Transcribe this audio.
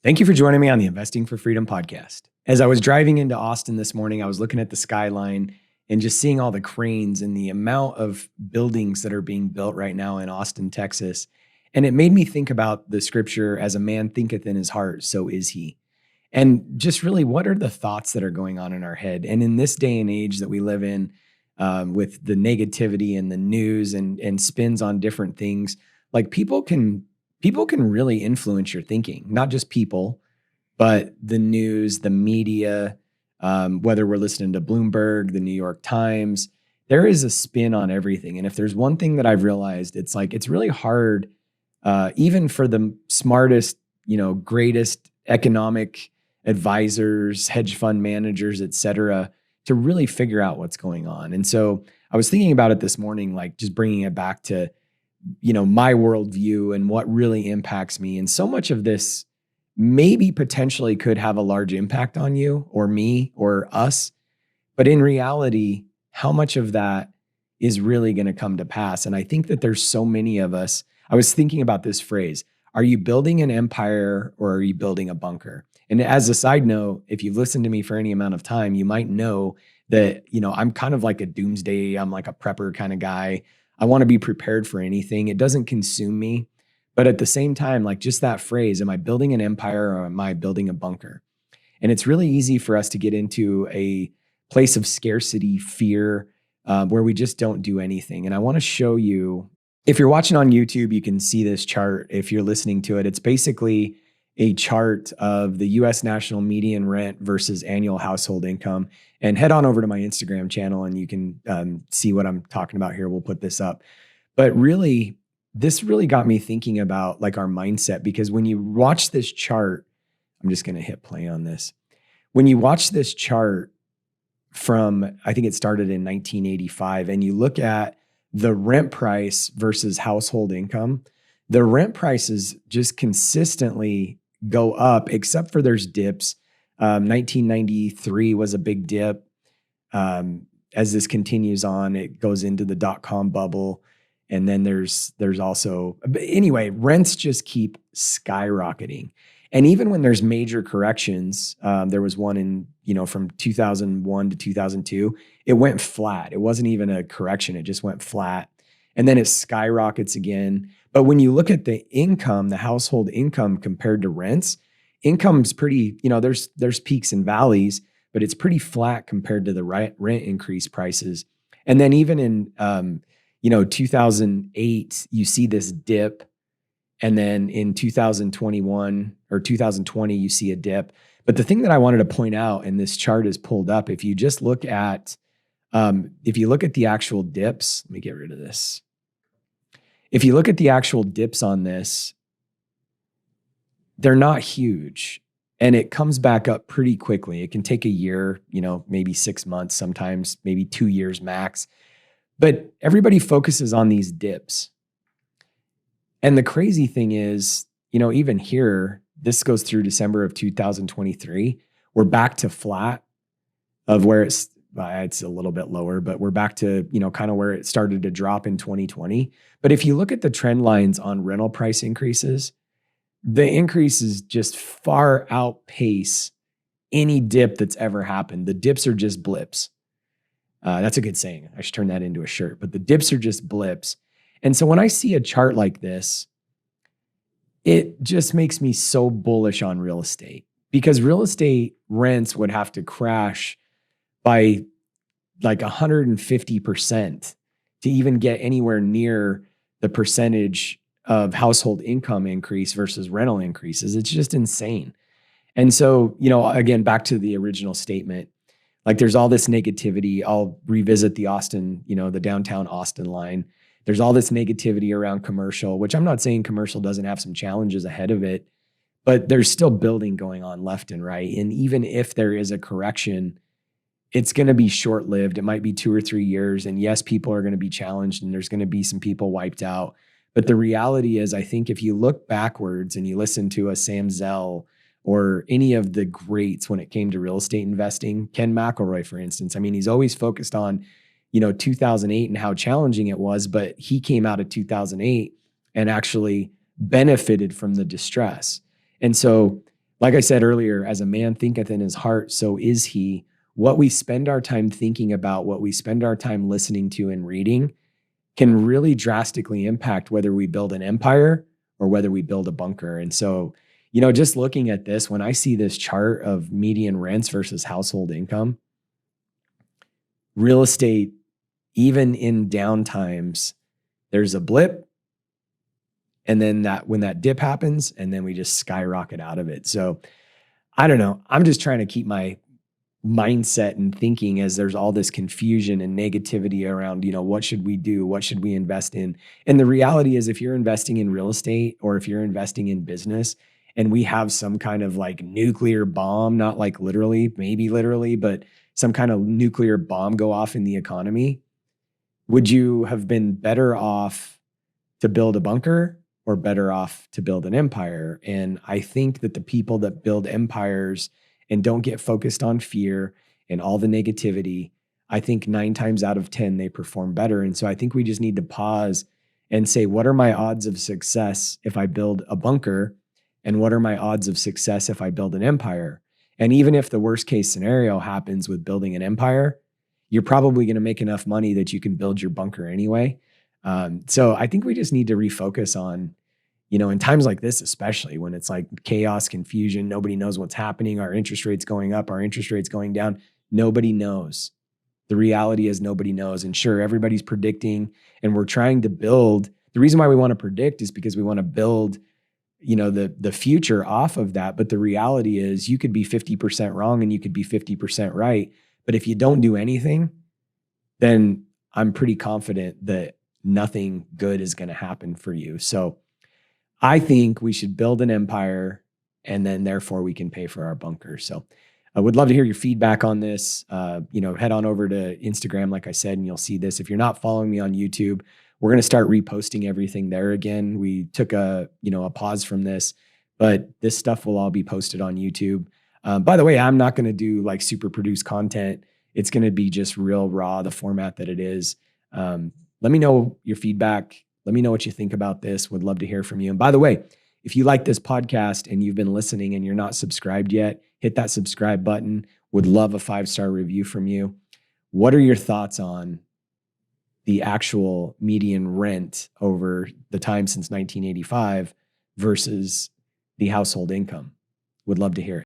Thank you for joining me on the Investing for Freedom podcast. As I was driving into Austin this morning, I was looking at the skyline and just seeing all the cranes and the amount of buildings that are being built right now in Austin, Texas. And it made me think about the scripture, as a man thinketh in his heart, so is he. And just really, what are the thoughts that are going on in our head? And in this day and age that we live in, with the negativity and the news and spins on different things, like people can really influence your thinking, not just people, but the news, the media, whether we're listening to Bloomberg, the New York Times. There is a spin on everything. And if there's one thing that I've realized, it's like it's really hard, even for the smartest, greatest economic advisors, hedge fund managers, et cetera, to really figure out what's going on. And so I was thinking about it this morning, like just bringing it back to my worldview and what really impacts me. And so much of this maybe potentially could have a large impact on you or me or us. But in reality, how much of that is really going to come to pass? And I think that there's so many of us. I was thinking about this phrase: are you building an empire or are you building a bunker? And as a side note, if you've listened to me for any amount of time, you might know that, I'm kind of like a doomsday, I'm like a prepper kind of guy. I want to be prepared for anything. It doesn't consume me. But at the same time, like just that phrase, am I building an empire or am I building a bunker? And it's really easy for us to get into a place of scarcity, fear, where we just don't do anything. And I want to show you, if you're watching on YouTube, you can see this chart. If you're listening to it, it's basically a chart of the US national median rent versus annual household income. And head on over to my Instagram channel and you can see what I'm talking about here. We'll put this up. But really, this really got me thinking about like our mindset, because when you watch this chart, I'm just going to hit play on this. When you watch this chart from, I think it started in 1985, and you look at the rent price versus household income, the rent prices just consistently go up, except for there's dips. 1993 was a big dip. As this continues on, it goes into the dot-com bubble. And then there's also, but anyway, rents just keep skyrocketing. And even when there's major corrections, there was one in, from 2001 to 2002, it went flat. It wasn't even a correction. It just went flat. And then it skyrockets again. But when you look at the income, the household income compared to rents, income's pretty, there's peaks and valleys, but it's pretty flat compared to the rent increase prices. And then even in, 2008, you see this dip. And then in 2021 or 2020, you see a dip. But the thing that I wanted to point out, and this chart is pulled up, if you just look at, the actual dips, let me get rid of this. If you look at the actual dips on this, they're not huge. And it comes back up pretty quickly. It can take a year, maybe 6 months, sometimes maybe 2 years max. But everybody focuses on these dips. And the crazy thing is, even here, this goes through December of 2023. We're back to flat of where it's a little bit lower, but we're back to, kind of where it started to drop in 2020. But if you look at the trend lines on rental price increases, the increases just far outpace any dip that's ever happened. The dips are just blips. That's a good saying. I should turn that into a shirt, but the dips are just blips. And so when I see a chart like this, it just makes me so bullish on real estate, because real estate rents would have to crash by like 150% to even get anywhere near the percentage of household income increase versus rental increases. It's just insane. And so, again, back to the original statement, like there's all this negativity. I'll revisit the Austin, the downtown Austin line. There's all this negativity around commercial, which I'm not saying commercial doesn't have some challenges ahead of it, but there's still building going on left and right. And even if there is a correction, it's going to be short-lived. It might be 2 or 3 years. And yes, people are going to be challenged and there's going to be some people wiped out. But the reality is, I think if you look backwards and you listen to a Sam Zell or any of the greats when it came to real estate investing, Ken McElroy, for instance, I mean, he's always focused on, 2008 and how challenging it was, but he came out of 2008 and actually benefited from the distress. And so Like I said earlier, as a man thinketh in his heart, so is he. What we spend our time thinking about, what we spend our time listening to and reading can really drastically impact whether we build an empire or whether we build a bunker. And so, just looking at this, when I see this chart of median rents versus household income, real estate, even in down times, there's a blip. And then when that dip happens, and then we just skyrocket out of it. So I don't know. I'm just trying to keep my mindset and thinking as there's all this confusion and negativity around, what should we do? What should we invest in? And the reality is, if you're investing in real estate or if you're investing in business and we have some kind of like nuclear bomb, not like literally, maybe literally, but some kind of nuclear bomb go off in the economy, would you have been better off to build a bunker or better off to build an empire? And I think that the people that build empires and don't get focused on fear and all the negativity, I think 9 times out of 10, they perform better. And so I think we just need to pause and say, what are my odds of success if I build a bunker? And what are my odds of success if I build an empire? And even if the worst case scenario happens with building an empire, you're probably going to make enough money that you can build your bunker anyway. So I think we just need to refocus on, in times like this, especially when it's like chaos, confusion, nobody knows what's happening. Our interest rates going up, our interest rates going down. Nobody knows. The reality is nobody knows. And sure, everybody's predicting and we're trying to build. The reason why we want to predict is because we want to build, the future off of that. But the reality is you could be 50% wrong and you could be 50% right. But if you don't do anything, then I'm pretty confident that nothing good is going to happen for you. So I think we should build an empire and then therefore we can pay for our bunker. So I would love to hear your feedback on this. Head on over to Instagram, like I said, and you'll see this. If you're not following me on YouTube, we're going to start reposting everything there again. We took a pause from this, but this stuff will all be posted on YouTube. By the way, I'm not going to do like super produced content. It's going to be just real raw, the format that it is. Let me know your feedback. Let me know what you think about this. Would love to hear from you. And by the way, if you like this podcast and you've been listening and you're not subscribed yet, hit that subscribe button. Would love a 5-star review from you. What are your thoughts on the actual median rent over the time since 1985 versus the household income? Would love to hear it.